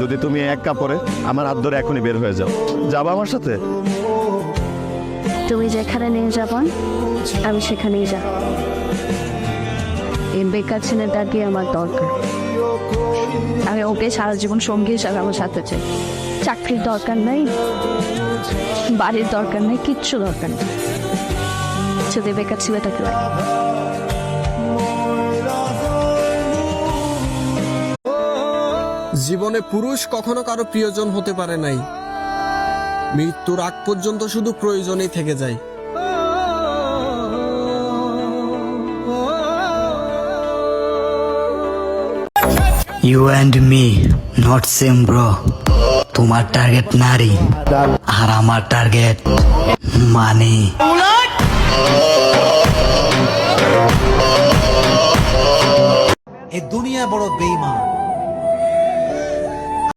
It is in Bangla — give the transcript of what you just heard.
যদি তুমি এক কাপড়ে আমার হাত ধরে এখনই বের হয়ে যাও, যাবা আমার সাথে? তুমি যেখানে নিয়ে যাবা আমি সেখানেই যাব। এই বেকার ছেলেটাকে আমার দরকার। আমি ওকে সারা জীবন সঙ্গী হিসাবে আমার সাথে চাই। চাকরির দরকার নাই, বাড়ির দরকার নেই, কিচ্ছু দরকার নেই। শুধু বেকার ছেলেটাকে লাগে। জীবনে পুরুষ কখনো কারো প্রিয়জন হতে পারে নাই, মৃত্যুর আগ পর্যন্ত শুধু প্রয়োজনেই থেকে যায়। You and me, not same bro. তোমার টার্গেট নারী আর আমার টার্গেট মানি। এ দুনিয়া বড় বেঈমান।